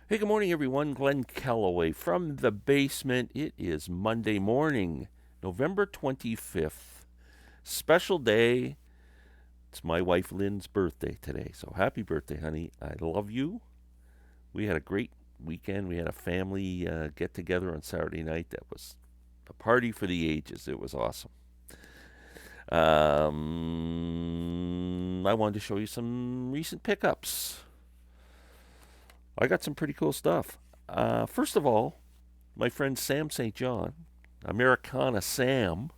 Hey, good morning, everyone. Glenn Kellaway from the basement. It is Monday morning, November 25th. Special day. It's my wife Lynn's birthday today. So happy birthday, honey. I love you. We had a great weekend. We had a family get together on Saturday night. That was a party for the ages. It was awesome. I wanted to show you some recent pickups. I got some pretty cool stuff. First of all, my friend Sam St. John, Americana Sam,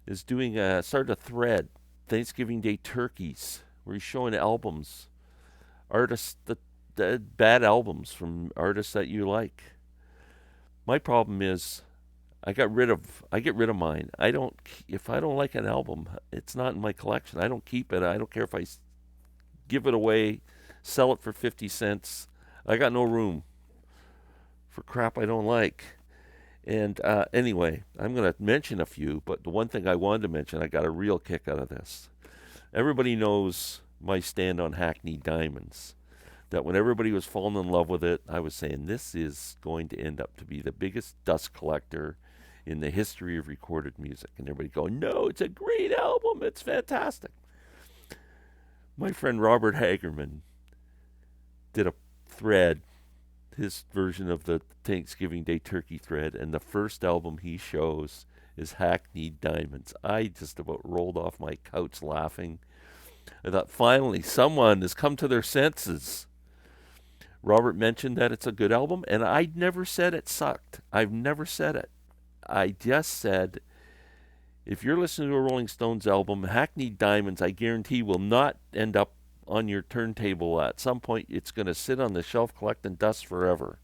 is doing started a thread, Thanksgiving Day turkeys, where he's showing albums, artists the bad albums from artists that you like. My problem is I get rid of mine. I don't If I don't like an album, it's not in my collection. I don't keep it. I don't care if give it away, sell it for 50 cents. I got no room for crap I don't like. And anyway, I'm going to mention a few, but the one thing I wanted to mention, I got a real kick out of this. Everybody knows my stand on Hackney Diamonds. That when everybody was falling in love with it, I was saying this is going to end up to be the biggest dust collector in the history of recorded music. And everybody going, no, it's a great album. It's fantastic. My friend Robert Hagerman did a thread, his version of the Thanksgiving Day turkey thread, and the first album he shows is Hackneyed Diamonds. I just about rolled off my couch laughing. I thought, finally, someone has come to their senses. Robert mentioned that it's a good album, and I never said it sucked. I've never said it. I just said, if you're listening to a Rolling Stones album, Hackneyed Diamonds, I guarantee will not end up on your turntable. At some point, it's going to sit on the shelf collecting dust forever.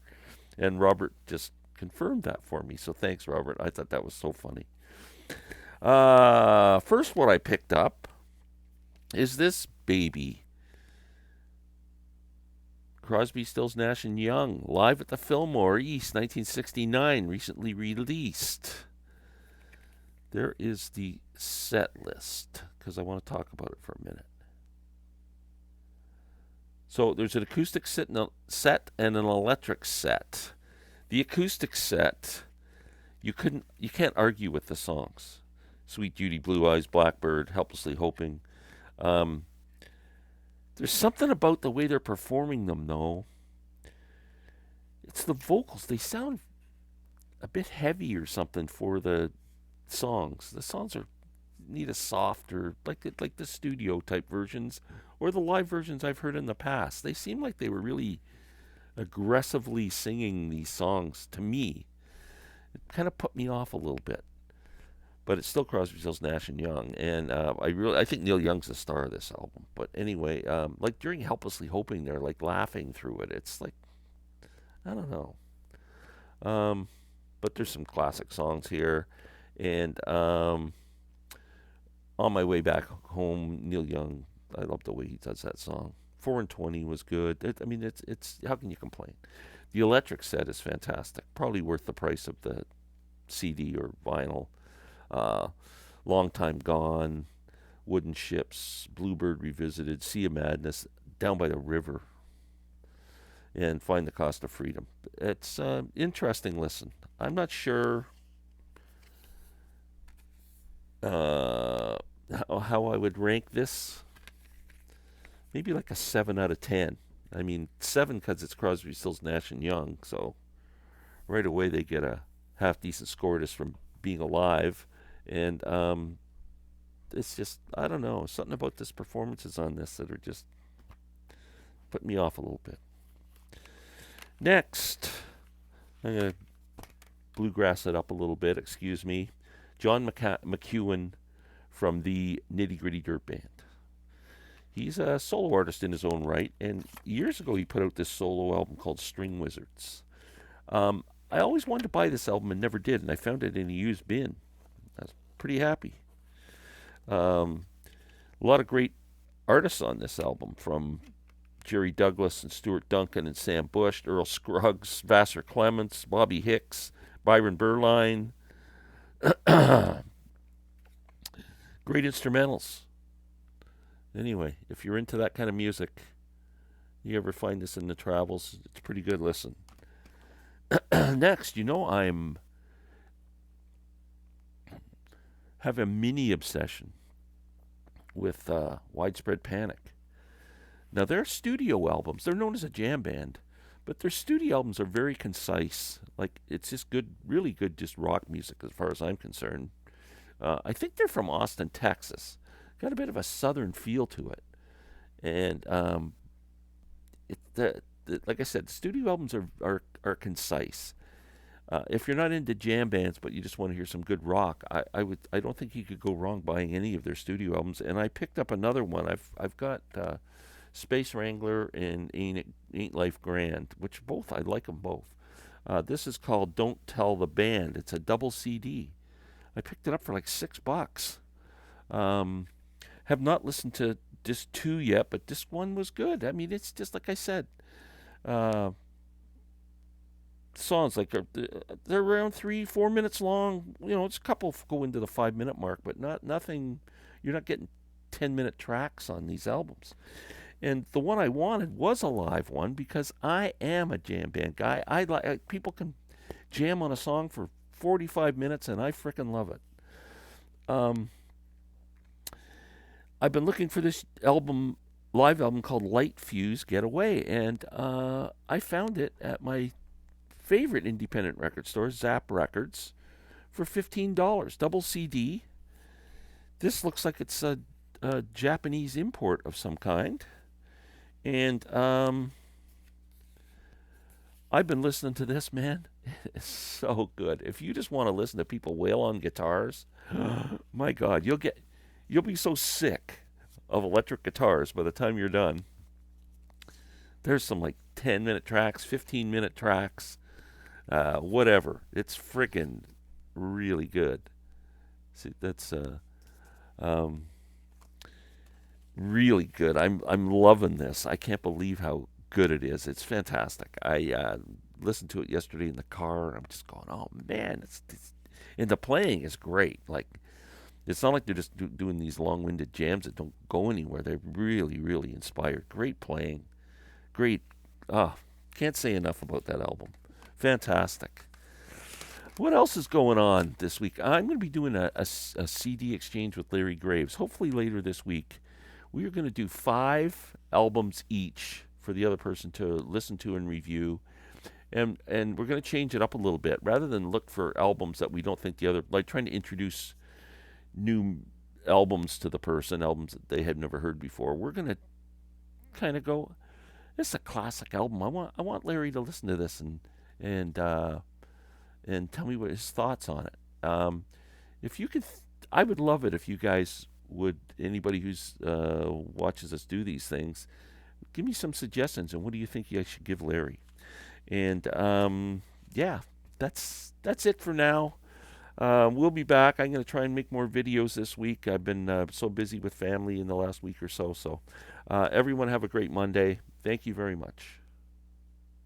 And Robert just confirmed that for me. So thanks, Robert. I thought that was so funny. First, what I picked up is this baby. Crosby, Stills, Nash and Young, live at the Fillmore East, 1969, recently released. There is the set list, because I want to talk about it for a minute. So there's an acoustic set and an electric set. The acoustic set, you can't argue with the songs. Sweet Judy, Blue Eyes, Blackbird, Helplessly Hoping. Um, there's something about the way they're performing them, though. It's the vocals. They sound a bit heavy or something for the songs. The songs are need a softer, like the studio type versions or the live versions I've heard in the past. They seem like they were really aggressively singing these songs to me. It kind of put me off a little bit. But it's still Crosby, Stills, Nash and Young, and I think Neil Young's the star of this album. But anyway, like during Helplessly Hoping, they're like laughing through it. It's like I don't know. Um, but there's some classic songs here, and on my way back home, Neil Young, I love the way he does that song. 4 and 20 was good. I mean, it's how can you complain? The electric set is fantastic. Probably worth the price of the CD or vinyl. Uh, Long Time Gone, Wooden Ships, Bluebird Revisited, Sea of Madness, Down by the River, and Find the Cost of Freedom. It's interesting listen. I'm not sure uh, how I would rank this. Maybe like a 7 out of 10. I mean, 7 because it's Crosby, Stills, Nash, and Young, so right away they get a half decent score just from being alive. And it's just, I don't know, something about this performances on this that are just putting me off a little bit. Next, I'm going to bluegrass it up a little bit, excuse me. John McEwen from the Nitty Gritty Dirt Band. He's a solo artist in his own right, and years ago he put out this solo album called String Wizards. I always wanted to buy this album and never did, and I found it in a used bin. I was pretty happy. A lot of great artists on this album, from Jerry Douglas and Stuart Duncan and Sam Bush, Earl Scruggs, Vassar Clements, Bobby Hicks, Byron Berline. Great instrumentals. Anyway, if you're into that kind of music, You ever find this in the travels? It's a pretty good listen. Next, I'm have a mini obsession with Widespread Panic. Now, their studio albums, they're known as a jam band, but their studio albums are very concise. Like, it's just good, really good, just rock music as far as I'm concerned. I think they're from Austin, Texas. Got a bit of a southern feel to it. And like I said, the studio albums are concise. If you're not into jam bands, but you just want to hear some good rock, I don't think you could go wrong buying any of their studio albums. And I picked up another one. I've got Space Wrangler and Ain't Life Grand, which both I like them both. This is called Don't Tell the Band. It's a double CD. I picked it up for like $6. Have not listened to disc 2 yet, but disc 1 was good. I mean, it's just like I said. Uh, Songs like they're around 3-4 minutes long. It's a couple go into the 5 minute mark, but nothing. You're not getting 10-minute tracks on these albums. And the one I wanted was a live one because I am a jam band guy. I like people can jam on a song for 45 minutes, and I frickin' love it. Um, I've been looking for this live album called Light Fuse Getaway, and I found it at my favorite independent record store, Zap Records, for $15, double CD. This looks like it's a Japanese import of some kind, and I've been listening to this, man. It's so good. If you just want to listen to people wail on guitars, my God, you'll be so sick of electric guitars by the time you're done. There's some like 10-minute tracks, 15-minute tracks, whatever. It's freaking really good. See, that's um, really good. I'm loving this. I can't believe how good it is. It's fantastic. I listened to it yesterday in the car, and I'm just going, oh man, and the playing is great. Like, it's not like they're just doing these long-winded jams that don't go anywhere. They're really, really inspired. Great playing. Great. Can't say enough about that album. Fantastic. What else is going on this week? I'm going to be doing a CD exchange with Larry Graves. Hopefully later this week. We are going to do 5 albums each for the other person to listen to and review. And we're going to change it up a little bit. Rather than look for albums that we don't think the other... Like trying to introduce new albums to the person, albums that they had never heard before. We're going to kind of go, this is a classic album. I want Larry to listen to this and tell me what his thoughts on it. If you could, I would love it if you guys would, anybody who's watches us do these things, give me some suggestions and what do you think I should give Larry? And yeah, that's it for now. We'll be back. I'm going to try and make more videos this week. I've been so busy with family in the last week or so. So everyone have a great Monday. Thank you very much.